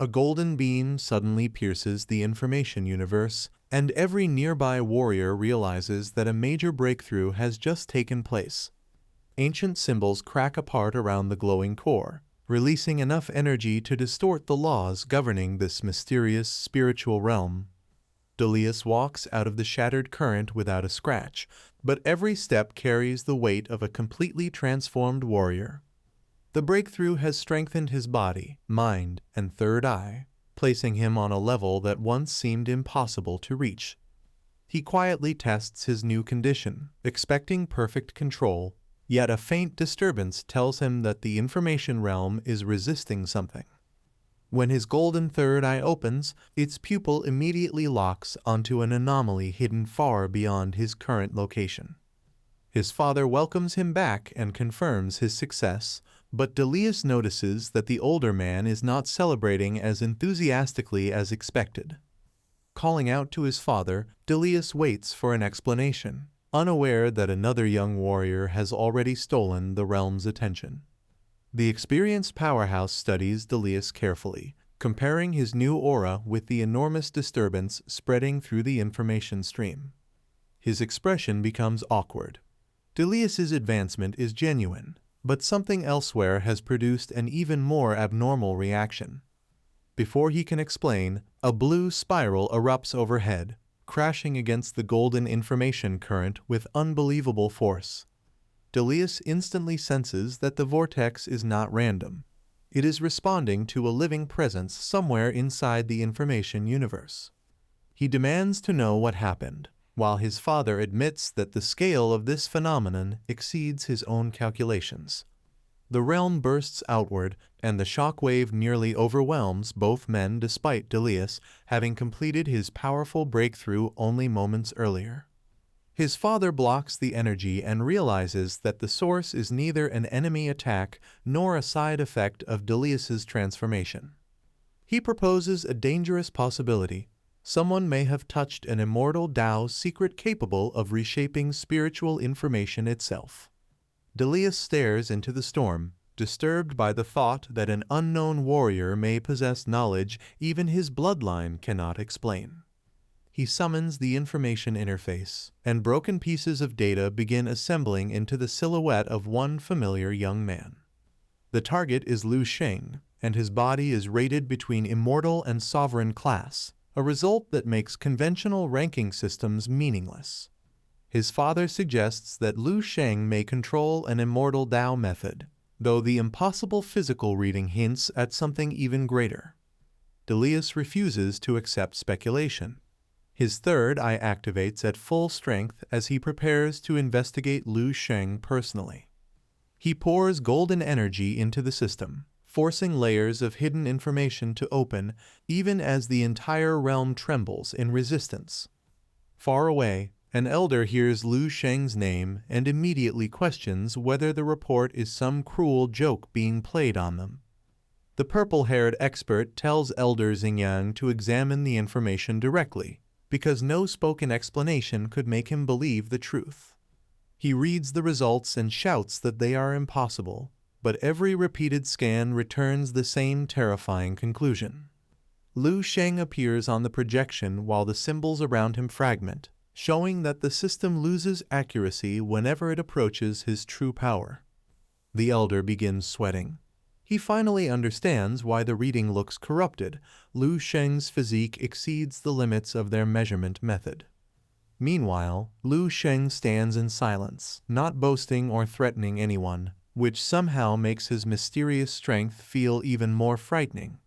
A golden beam suddenly pierces the information universe, and every nearby warrior realizes that a major breakthrough has just taken place. Ancient symbols crack apart around the glowing core, releasing enough energy to distort the laws governing this mysterious spiritual realm. Delius walks out of the shattered current without a scratch, but every step carries the weight of a completely transformed warrior. The breakthrough has strengthened his body, mind, and third eye, placing him on a level that once seemed impossible to reach. He quietly tests his new condition, expecting perfect control, yet a faint disturbance tells him that the information realm is resisting something. When his golden third eye opens, its pupil immediately locks onto an anomaly hidden far beyond his current location. His father welcomes him back and confirms his success, but Delius notices that the older man is not celebrating as enthusiastically as expected. Calling out to his father, Delius waits for an explanation, unaware that another young warrior has already stolen the realm's attention. The experienced powerhouse studies Delius carefully, comparing his new aura with the enormous disturbance spreading through the information stream. His expression becomes awkward. Delius's advancement is genuine, but something elsewhere has produced an even more abnormal reaction. Before he can explain, a blue spiral erupts overhead, crashing against the golden information current with unbelievable force. Delius instantly senses that the vortex is not random. It is responding to a living presence somewhere inside the information universe. He demands to know what happened, while his father admits that the scale of this phenomenon exceeds his own calculations. The realm bursts outward, and the shock wave nearly overwhelms both men despite Delius having completed his powerful breakthrough only moments earlier. His father blocks the energy and realizes that the source is neither an enemy attack nor a side effect of Delius's transformation. He proposes a dangerous possibility. Someone may have touched an immortal Tao's secret capable of reshaping spiritual information itself. Delius stares into the storm, disturbed by the thought that an unknown warrior may possess knowledge even his bloodline cannot explain. He summons the information interface, and broken pieces of data begin assembling into the silhouette of one familiar young man. The target is Sheng, and his body is rated between immortal and sovereign class, a result that makes conventional ranking systems meaningless. His father suggests that Sheng may control an immortal Tao method, though the impossible physical reading hints at something even greater. Delius refuses to accept speculation. His third eye activates at full strength as he prepares to investigate Sheng personally. He pours golden energy into the system, forcing layers of hidden information to open, even as the entire realm trembles in resistance. Far away, an elder hears Sheng's name and immediately questions whether the report is some cruel joke being played on them. The purple-haired expert tells Elder Xingyang to examine the information directly, because no spoken explanation could make him believe the truth. He reads the results and shouts that they are impossible, but every repeated scan returns the same terrifying conclusion. Sheng appears on the projection while the symbols around him fragment, showing that the system loses accuracy whenever it approaches his true power. The elder begins sweating. He finally understands why the reading looks corrupted. Sheng's physique exceeds the limits of their measurement method. Meanwhile, Sheng stands in silence, not boasting or threatening anyone, which somehow makes his mysterious strength feel even more frightening.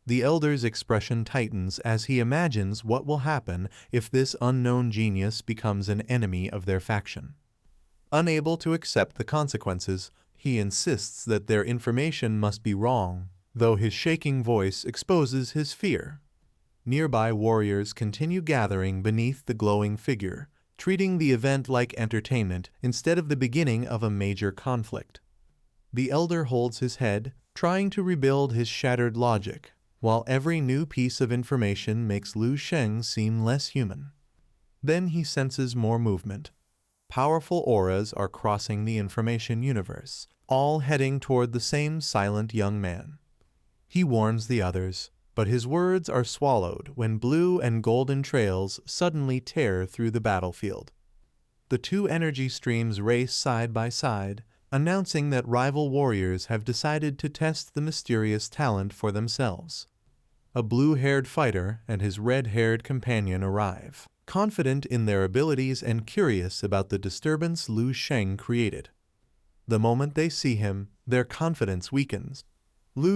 The elder's expression tightens as he imagines what will happen if this unknown genius becomes an enemy of their faction. Unable to accept the consequences, he insists that their information must be wrong, though his shaking voice exposes his fear. Nearby warriors continue gathering beneath the glowing figure, treating the event like entertainment instead of the beginning of a major conflict. The elder holds his head, trying to rebuild his shattered logic, while every new piece of information makes Sheng seem less human. Then he senses more movement. Powerful auras are crossing the information universe, all heading toward the same silent young man. He warns the others, But his words are swallowed when blue and golden trails suddenly tear through the battlefield. The two energy streams race side by side, announcing that rival warriors have decided to test the mysterious talent for themselves. A blue-haired fighter and his red-haired companion arrive, confident in their abilities and curious about the disturbance Sheng created. The moment they see him, their confidence weakens.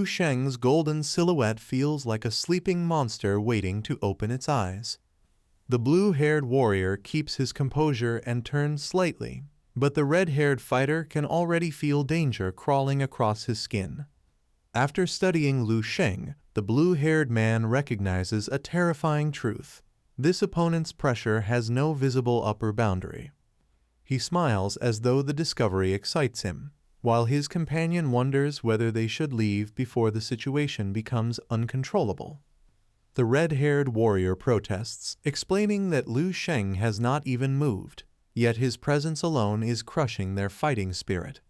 Sheng's golden silhouette feels like a sleeping monster waiting to open its eyes. The blue-haired warrior keeps his composure and turns slightly, but the red-haired fighter can already feel danger crawling across his skin. After studying Sheng, the blue-haired man recognizes a terrifying truth. This opponent's pressure has no visible upper boundary. He smiles as though the discovery excites him, while his companion wonders whether they should leave before the situation becomes uncontrollable. The red-haired warrior protests, explaining that Sheng has not even moved, yet his presence alone is crushing their fighting spirit.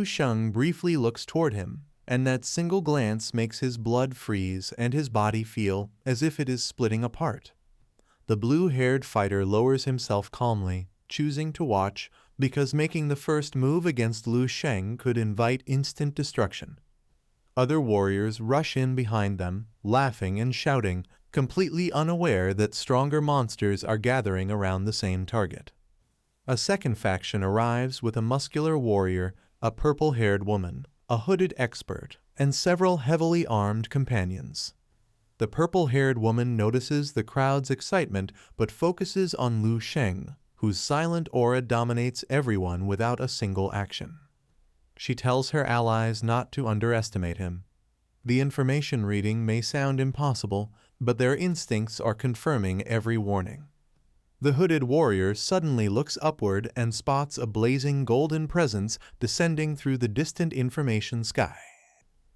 Sheng briefly looks toward him, and that single glance makes his blood freeze and his body feel as if it is splitting apart. The blue-haired fighter lowers himself calmly, choosing to watch because making the first move against Sheng could invite instant destruction. Other warriors rush in behind them, laughing and shouting, completely unaware that stronger monsters are gathering around the same target. A second faction arrives with a muscular warrior, a purple-haired woman, a hooded expert, and several heavily armed companions. The purple-haired woman notices the crowd's excitement but focuses on Sheng, whose silent aura dominates everyone without a single action. She tells her allies not to underestimate him. The information reading may sound impossible, but their instincts are confirming every warning. The hooded warrior suddenly looks upward and spots a blazing golden presence descending through the distant information sky.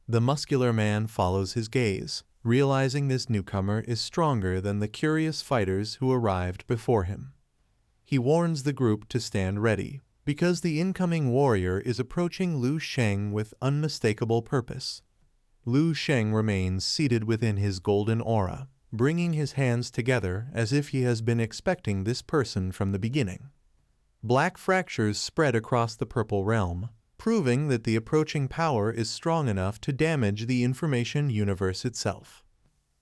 The muscular man follows his gaze, realizing this newcomer is stronger than the curious fighters who arrived before him. He warns the group to stand ready, because the incoming warrior is approaching Sheng with unmistakable purpose. Sheng remains seated within his golden aura, bringing his hands together as if he has been expecting this person from the beginning. Black fractures spread across the purple realm, proving that the approaching power is strong enough to damage the information universe itself.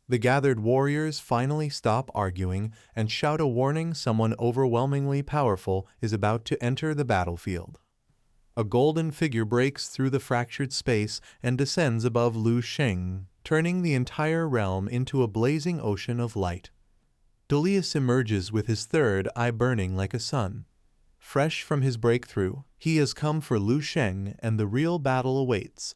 The gathered warriors finally stop arguing and shout a warning someone overwhelmingly powerful is about to enter the battlefield. A golden figure breaks through the fractured space and descends above Sheng, turning the entire realm into a blazing ocean of light. Delius emerges with his third eye burning like a sun. Fresh from his breakthrough, he has come for Sheng and the real battle awaits,